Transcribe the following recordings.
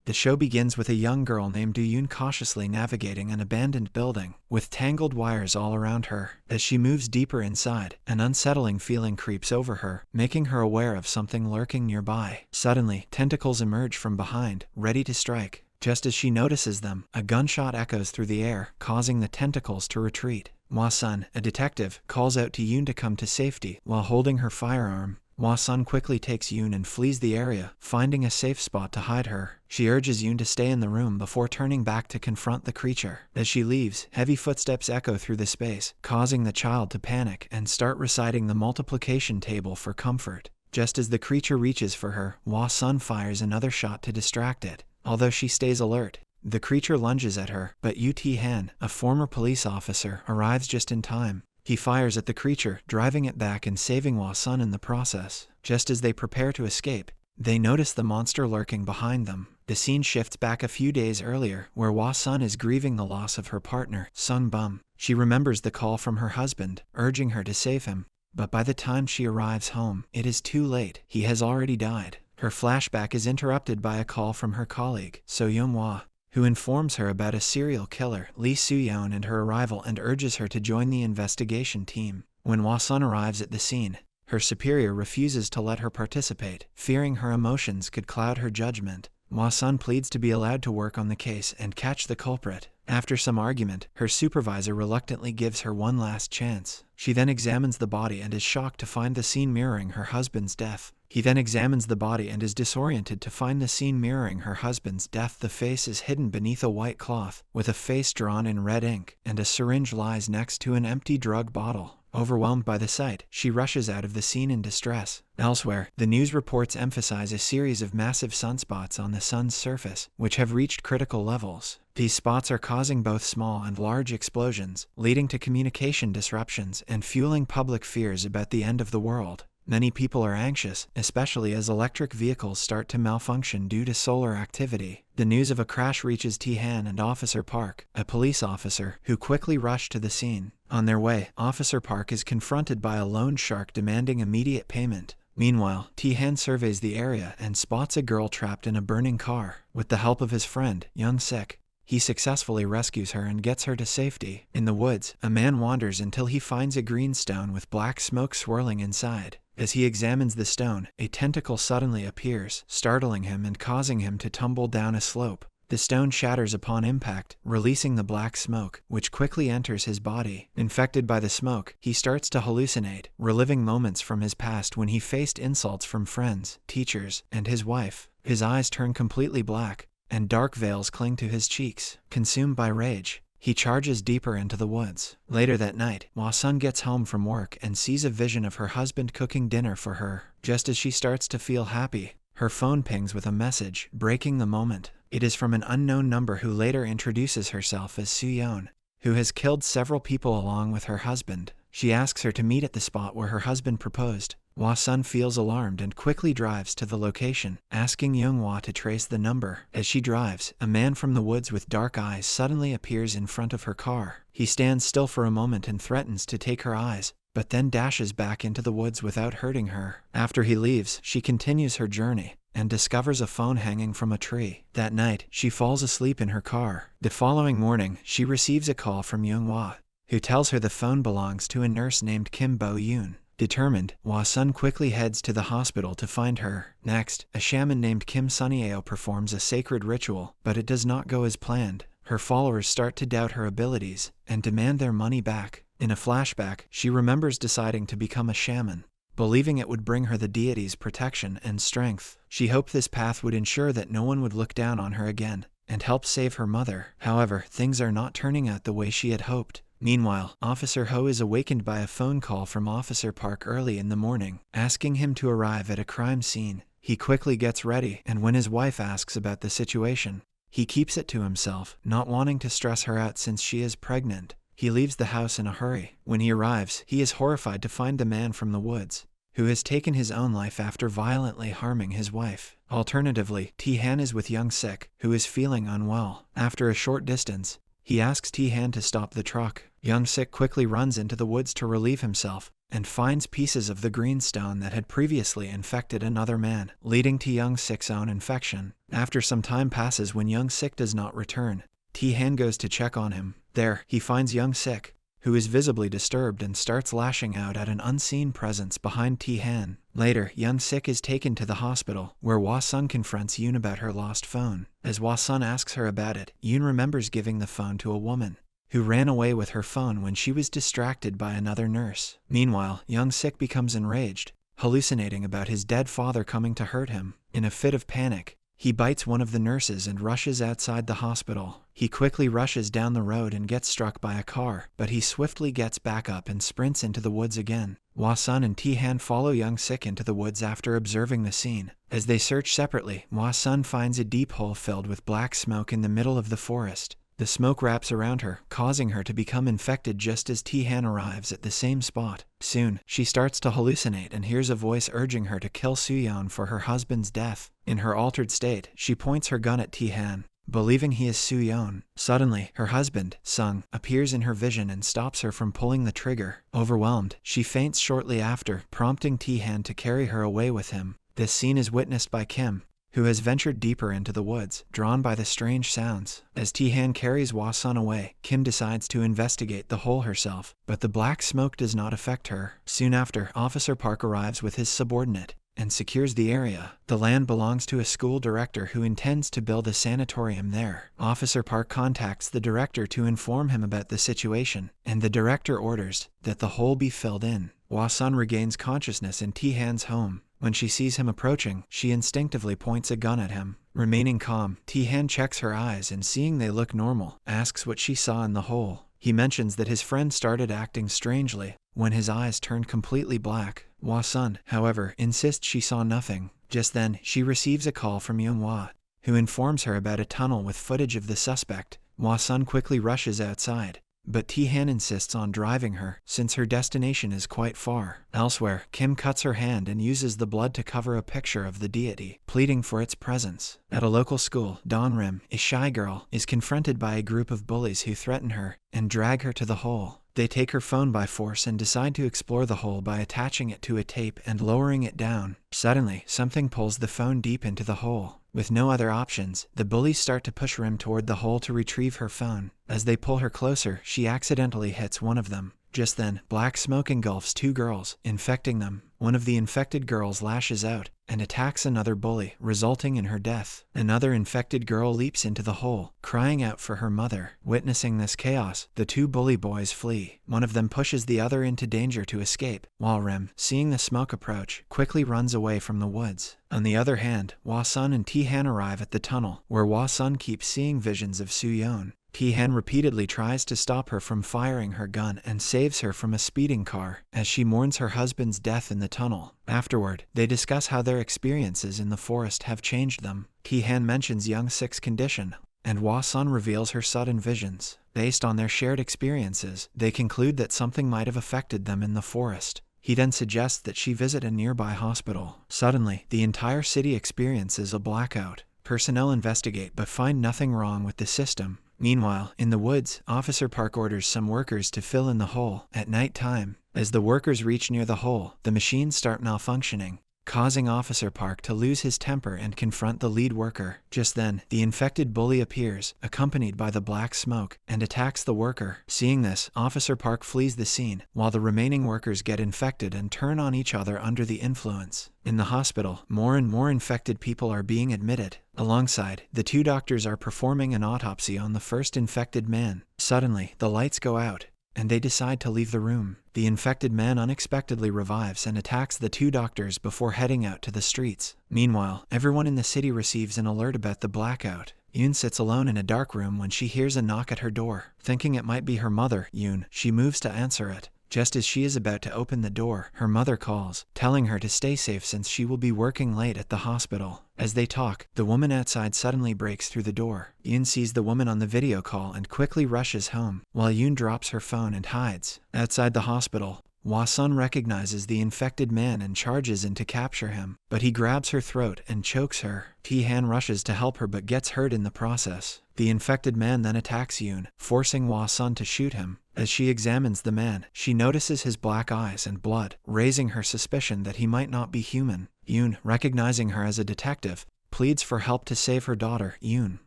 The show begins with a young girl named Yoon cautiously navigating an abandoned building, with tangled wires all around her. As she moves deeper inside, an unsettling feeling creeps over her, making her aware of something lurking nearby. Suddenly, tentacles emerge from behind, ready to strike. Just as she notices them, a gunshot echoes through the air, causing the tentacles to retreat. Hwa-sun, a detective, calls out to Yoon to come to safety while holding her firearm. Hwa-sun quickly takes Yoon and flees the area, finding a safe spot to hide her. She urges Yoon to stay in the room before turning back to confront the creature. As she leaves, heavy footsteps echo through the space, causing the child to panic and start reciting the multiplication table for comfort. Just as the creature reaches for her, Hwa-sun fires another shot to distract it. Although she stays alert, the creature lunges at her, but Yu Ti-han, a former police officer, arrives just in time. He fires at the creature, driving it back and saving Hwa-sun in the process. Just as they prepare to escape, they notice the monster lurking behind them. The scene shifts back a few days earlier, where Hwa-sun is grieving the loss of her partner, Sun Bum. She remembers the call from her husband, urging her to save him. But by the time she arrives home, it is too late. He has already died. Her flashback is interrupted by a call from her colleague, So Young-hwa, who informs her about a serial killer, Lee Soo-yeon, and her arrival and urges her to join the investigation team. When Hwa-sun arrives at the scene, her superior refuses to let her participate, fearing her emotions could cloud her judgment. Hwa-sun pleads to be allowed to work on the case and catch the culprit. After some argument, her supervisor reluctantly gives her one last chance. She then examines the body and is shocked to find the scene mirroring her husband's death. He then examines the body and is disoriented to find the scene mirroring her husband's death. The face is hidden beneath a white cloth, with a face drawn in red ink, and a syringe lies next to an empty drug bottle. Overwhelmed by the sight, she rushes out of the scene in distress. Elsewhere, the news reports emphasize a series of massive sunspots on the sun's surface, which have reached critical levels. These spots are causing both small and large explosions, leading to communication disruptions and fueling public fears about the end of the world. Many people are anxious, especially as electric vehicles start to malfunction due to solar activity. The news of a crash reaches Ti-han and Officer Park, a police officer, who quickly rush to the scene. On their way, Officer Park is confronted by a loan shark demanding immediate payment. Meanwhile, Ti-han surveys the area and spots a girl trapped in a burning car. With the help of his friend, Young-sik, he successfully rescues her and gets her to safety. In the woods, a man wanders until he finds a green stone with black smoke swirling inside. As he examines the stone, a tentacle suddenly appears, startling him and causing him to tumble down a slope. The stone shatters upon impact, releasing the black smoke, which quickly enters his body. Infected by the smoke, he starts to hallucinate, reliving moments from his past when he faced insults from friends, teachers, and his wife. His eyes turn completely black, and dark veils cling to his cheeks. Consumed by rage, he charges deeper into the woods. Later that night, Hwa-sun gets home from work and sees a vision of her husband cooking dinner for her. Just as she starts to feel happy, her phone pings with a message, breaking the moment. It is from an unknown number who later introduces herself as Soo-yeon, who has killed several people along with her husband. She asks her to meet at the spot where her husband proposed. Hwa-sun feels alarmed and quickly drives to the location, asking Young-hwa to trace the number. As she drives, a man from the woods with dark eyes suddenly appears in front of her car. He stands still for a moment and threatens to take her eyes, but then dashes back into the woods without hurting her. After he leaves, she continues her journey and discovers a phone hanging from a tree. That night, she falls asleep in her car. The following morning, she receives a call from Young-hwa, who tells her the phone belongs to a nurse named Kim Bo-yoon. Determined, Hwa-sun quickly heads to the hospital to find her. Next, a shaman named Kim Sunnyeo performs a sacred ritual, but it does not go as planned. Her followers start to doubt her abilities and demand their money back. In a flashback, she remembers deciding to become a shaman, believing it would bring her the deity's protection and strength. She hoped this path would ensure that no one would look down on her again and help save her mother. However, things are not turning out the way she had hoped. Meanwhile, Officer Ho is awakened by a phone call from Officer Park early in the morning, asking him to arrive at a crime scene. He quickly gets ready, and when his wife asks about the situation, he keeps it to himself, not wanting to stress her out since she is pregnant. He leaves the house in a hurry. When he arrives, he is horrified to find the man from the woods, who has taken his own life after violently harming his wife. Alternatively, Ti-han is with Young-sik, who is feeling unwell. After a short distance, he asks Ti-han to stop the truck. Young-sik quickly runs into the woods to relieve himself, and finds pieces of the green stone that had previously infected another man, leading to Young Sik's own infection. After some time passes when Young Sik does not return, Tae-han goes to check on him. There, he finds Young Sik, who is visibly disturbed and starts lashing out at an unseen presence behind Tae-han. Later, Young Sik is taken to the hospital, where Hwa-sun confronts Yoon about her lost phone. As Hwa-sun asks her about it, Yoon remembers giving the phone to a woman who ran away with her phone when she was distracted by another nurse. Meanwhile, Young Sik becomes enraged, hallucinating about his dead father coming to hurt him. In a fit of panic, he bites one of the nurses and rushes outside the hospital. He quickly rushes down the road and gets struck by a car, but he swiftly gets back up and sprints into the woods again. Hwa-sun and Tae-han follow Young Sik into the woods after observing the scene. As they search separately, Hwa-sun finds a deep hole filled with black smoke in the middle of the forest. The smoke wraps around her, causing her to become infected just as Tae-han arrives at the same spot. Soon, she starts to hallucinate and hears a voice urging her to kill Soo-yeon for her husband's death. In her altered state, she points her gun at Tae-han, believing he is Soo-yeon. Suddenly, her husband, Sung, appears in her vision and stops her from pulling the trigger. Overwhelmed, she faints shortly after, prompting Tae-han to carry her away with him. This scene is witnessed by Kim, who has ventured deeper into the woods, drawn by the strange sounds. As Tae-han carries Hwa-sun away, Kim decides to investigate the hole herself, but the black smoke does not affect her. Soon after, Officer Park arrives with his subordinate and secures the area. The land belongs to a school director who intends to build a sanatorium there. Officer Park contacts the director to inform him about the situation, and the director orders that the hole be filled in. Hwa-sun regains consciousness in Tae-han's home. When she sees him approaching, she instinctively points a gun at him. Remaining calm, Tae-han checks her eyes and seeing they look normal, asks what she saw in the hole. He mentions that his friend started acting strangely when his eyes turned completely black. Hwa-sun, however, insists she saw nothing. Just then, she receives a call from Young-hwa, who informs her about a tunnel with footage of the suspect. Hwa-sun quickly rushes outside, but Tae-han insists on driving her, since her destination is quite far. Elsewhere, Kim cuts her hand and uses the blood to cover a picture of the deity, pleading for its presence. At a local school, Dawn-rim, a shy girl, is confronted by a group of bullies who threaten her and drag her to the hole. They take her phone by force and decide to explore the hole by attaching it to a tape and lowering it down. Suddenly, something pulls the phone deep into the hole. With no other options, the bullies start to push Rim toward the hole to retrieve her phone. As they pull her closer, she accidentally hits one of them. Just then, black smoke engulfs two girls, infecting them. One of the infected girls lashes out and attacks another bully, resulting in her death. Another infected girl leaps into the hole, crying out for her mother. Witnessing this chaos, the two bully boys flee. One of them pushes the other into danger to escape, while Rim, seeing the smoke approach, quickly runs away from the woods. On the other hand, Hwa-sun and Tae-han arrive at the tunnel, where Hwa-sun keeps seeing visions of Soo-yeon. Tae-han repeatedly tries to stop her from firing her gun and saves her from a speeding car, as she mourns her husband's death in the tunnel. Afterward, they discuss how their experiences in the forest have changed them. Tae-han mentions Young Sik's condition, and Hwa-sun reveals her sudden visions. Based on their shared experiences, they conclude that something might have affected them in the forest. He then suggests that she visit a nearby hospital. Suddenly, the entire city experiences a blackout. Personnel investigate but find nothing wrong with the system. Meanwhile, in the woods, Officer Park orders some workers to fill in the hole. At night time, as the workers reach near the hole, the machines start malfunctioning, causing Officer Park to lose his temper and confront the lead worker. Just then, the infected bully appears, accompanied by the black smoke, and attacks the worker. Seeing this, Officer Park flees the scene, while the remaining workers get infected and turn on each other under the influence. In the hospital, more and more infected people are being admitted. Alongside, the two doctors are performing an autopsy on the first infected man. Suddenly, the lights go out, and they decide to leave the room. The infected man unexpectedly revives and attacks the two doctors before heading out to the streets. Meanwhile, everyone in the city receives an alert about the blackout. Yoon sits alone in a dark room when she hears a knock at her door. Thinking it might be her mother, Yoon, she moves to answer it. Just as she is about to open the door, her mother calls, telling her to stay safe since she will be working late at the hospital. As they talk, the woman outside suddenly breaks through the door. Yoon sees the woman on the video call and quickly rushes home, while Yoon drops her phone and hides. Outside the hospital, Hwa-sun recognizes the infected man and charges in to capture him, but he grabs her throat and chokes her. Tae-han rushes to help her but gets hurt in the process. The infected man then attacks Yoon, forcing Hwa-sun to shoot him. As she examines the man, she notices his black eyes and blood, raising her suspicion that he might not be human. Yoon, recognizing her as a detective, pleads for help to save her daughter, Yoon.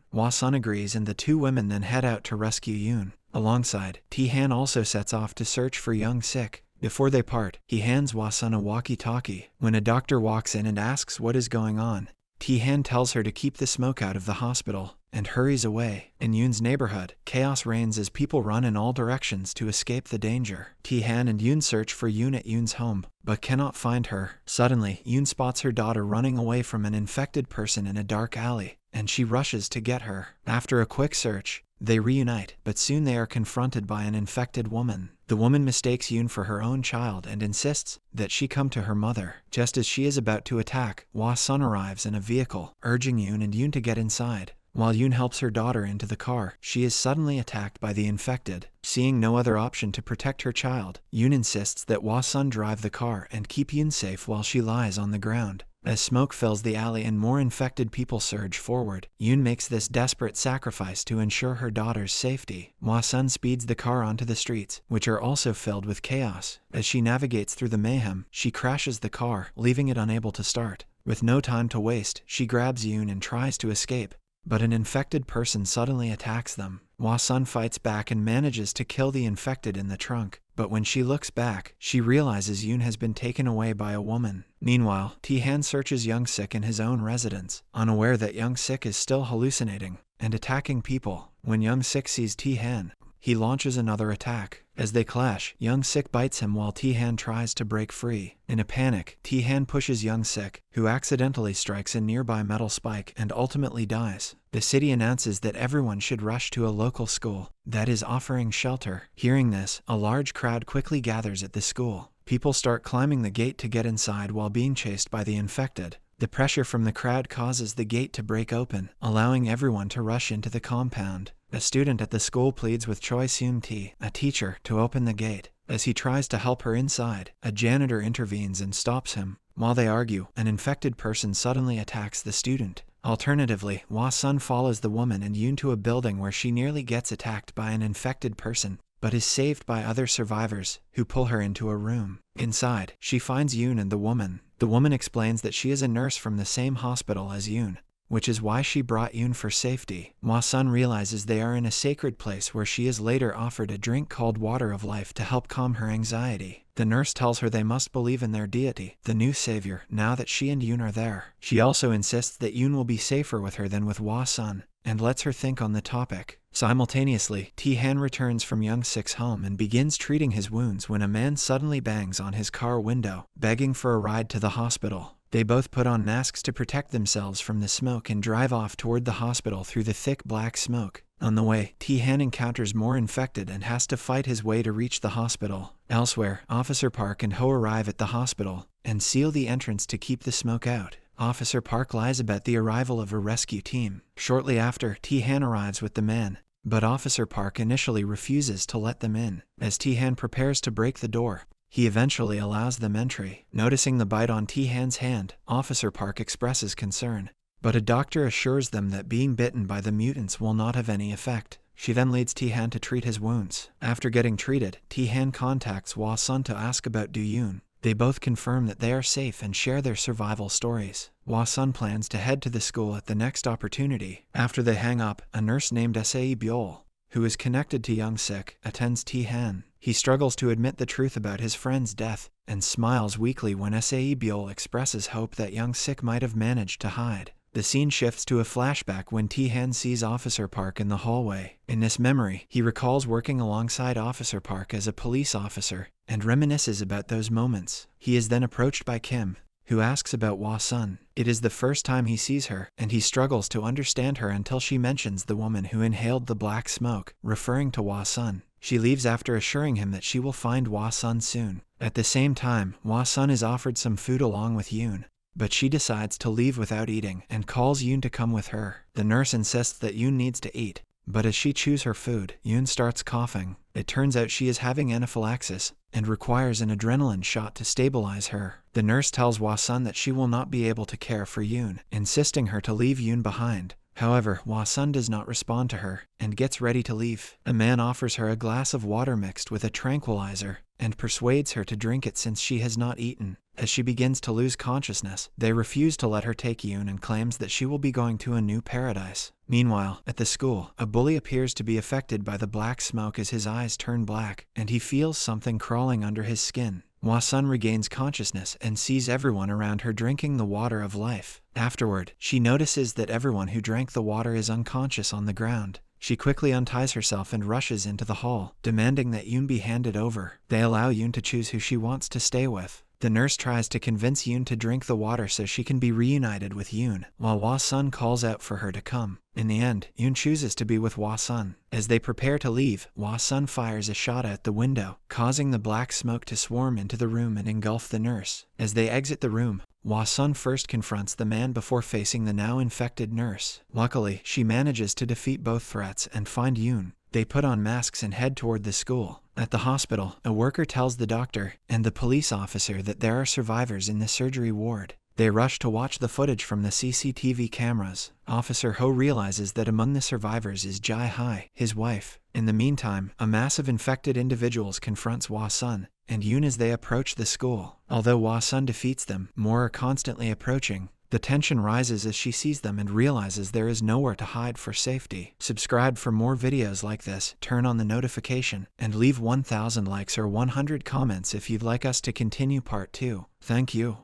Hwa-sun agrees and the two women then head out to rescue Yoon. Alongside, Tae-han also sets off to search for Young-sik. Before they part, he hands Hwa-sun a walkie-talkie. When a doctor walks in and asks what is going on, Tae-han tells her to keep the smoke out of the hospital, and hurries away. In Yoon's neighborhood, chaos reigns as people run in all directions to escape the danger. Tae-han and Yoon search for Yoon at Yoon's home, but cannot find her. Suddenly, Yoon spots her daughter running away from an infected person in a dark alley, and she rushes to get her. After a quick search, they reunite, but soon they are confronted by an infected woman. The woman mistakes Yoon for her own child and insists that she come to her mother. Just as she is about to attack, Hwa-sun arrives in a vehicle, urging Yoon and Yoon to get inside. While Yoon helps her daughter into the car, she is suddenly attacked by the infected. Seeing no other option to protect her child, Yoon insists that Hwa-sun drive the car and keep Yoon safe while she lies on the ground. As smoke fills the alley and more infected people surge forward, Yoon makes this desperate sacrifice to ensure her daughter's safety. Hwa-sun speeds the car onto the streets, which are also filled with chaos. As she navigates through the mayhem, she crashes the car, leaving it unable to start. With no time to waste, she grabs Yoon and tries to escape, but an infected person suddenly attacks them. Hwa-sun fights back and manages to kill the infected in the trunk, but when she looks back, she realizes Yoon has been taken away by a woman. Meanwhile, Tae-han searches Young-sik in his own residence, unaware that Young-sik is still hallucinating and attacking people. When Young-sik sees Tae-han, he launches another attack. As they clash, Young-sik bites him while Tae-han tries to break free. In a panic, Tae-han pushes Young-sik, who accidentally strikes a nearby metal spike and ultimately dies. The city announces that everyone should rush to a local school that is offering shelter. Hearing this, a large crowd quickly gathers at the school. People start climbing the gate to get inside while being chased by the infected. The pressure from the crowd causes the gate to break open, allowing everyone to rush into the compound. A student at the school pleads with Choi Seung-tae, a teacher, to open the gate. As he tries to help her inside, a janitor intervenes and stops him. While they argue, an infected person suddenly attacks the student. Alternatively, Hwa-sun follows the woman and Yoon to a building where she nearly gets attacked by an infected person, but is saved by other survivors, who pull her into a room. Inside, she finds Yoon and the woman. The woman explains that she is a nurse from the same hospital as Yoon, which is why she brought Yoon for safety. Hwa-sun realizes they are in a sacred place where she is later offered a drink called Water of Life to help calm her anxiety. The nurse tells her they must believe in their deity, the new savior, now that she and Yoon are there. She also insists that Yoon will be safer with her than with Hwa-sun, and lets her think on the topic. Simultaneously, Tae-han returns from Young-sik's home and begins treating his wounds when a man suddenly bangs on his car window, begging for a ride to the hospital. They both put on masks to protect themselves from the smoke and drive off toward the hospital through the thick black smoke. On the way, Tae-han encounters more infected and has to fight his way to reach the hospital. Elsewhere, Officer Park and Ho arrive at the hospital and seal the entrance to keep the smoke out. Officer Park lies about the arrival of a rescue team. Shortly after, Tae-han arrives with the man, but Officer Park initially refuses to let them in. As Tae-han prepares to break the door, he eventually allows them entry. Noticing the bite on Tae-han's hand, Officer Park expresses concern, but a doctor assures them that being bitten by the mutants will not have any effect. She then leads Tae-han to treat his wounds. After getting treated, Tae-han contacts Hwa-sun to ask about Do-yoon. They both confirm that they are safe and share their survival stories. Hwa-sun plans to head to the school at the next opportunity. After they hang up, a nurse named Se Byul, who is connected to Young-sik, attends Tae-han. He struggles to admit the truth about his friend's death, and smiles weakly when Se Byul expresses hope that Young-sik might have managed to hide. The scene shifts to a flashback when Tae-han sees Officer Park in the hallway. In this memory, he recalls working alongside Officer Park as a police officer, and reminisces about those moments. He is then approached by Kim, who asks about Hwa-sun. It is the first time he sees her, and he struggles to understand her until she mentions the woman who inhaled the black smoke, referring to Hwa-sun. She leaves after assuring him that she will find Hwa-sun soon. At the same time, Hwa-sun is offered some food along with Yoon, but she decides to leave without eating and calls Yoon to come with her. The nurse insists that Yoon needs to eat, But as she chews her food, Yoon starts coughing. It turns out she is having anaphylaxis and requires an adrenaline shot to stabilize her. The nurse tells Hwa-sun that she will not be able to care for Yoon, insisting her to leave Yoon behind. However, Hwa-sun does not respond to her and gets ready to leave. A man offers her a glass of water mixed with a tranquilizer and persuades her to drink it since she has not eaten. As she begins to lose consciousness, they refuse to let her take Yoon and claims that she will be going to a new paradise. Meanwhile, at the school, a bully appears to be affected by the black smoke as his eyes turn black, and he feels something crawling under his skin. Hwa-sun regains consciousness and sees everyone around her drinking the water of life. Afterward, she notices that everyone who drank the water is unconscious on the ground. She quickly unties herself and rushes into the hall, demanding that Yoon be handed over. They allow Yoon to choose who she wants to stay with. The nurse tries to convince Yoon to drink the water so she can be reunited with Yoon, while Hwa-sun calls out for her to come. In the end, Yoon chooses to be with Hwa-sun. As they prepare to leave, Hwa-sun fires a shot out the window, causing the black smoke to swarm into the room and engulf the nurse. As they exit the room, Hwa-sun first confronts the man before facing the now infected nurse. Luckily, she manages to defeat both threats and find Yoon. They put on masks and head toward the school. At the hospital, a worker tells the doctor and the police officer that there are survivors in the surgery ward. They rush to watch the footage from the CCTV cameras. Officer Ho realizes that among the survivors is Jae-hai, his wife. In the meantime, a mass of infected individuals confronts Hwa-sun and Yoon as they approach the school. Although Hwa-sun defeats them, more are constantly approaching. The tension rises as she sees them and realizes there is nowhere to hide for safety. Subscribe for more videos like this, turn on the notification, and leave 1000 likes or 100 comments if you'd like us to continue part 2. Thank you.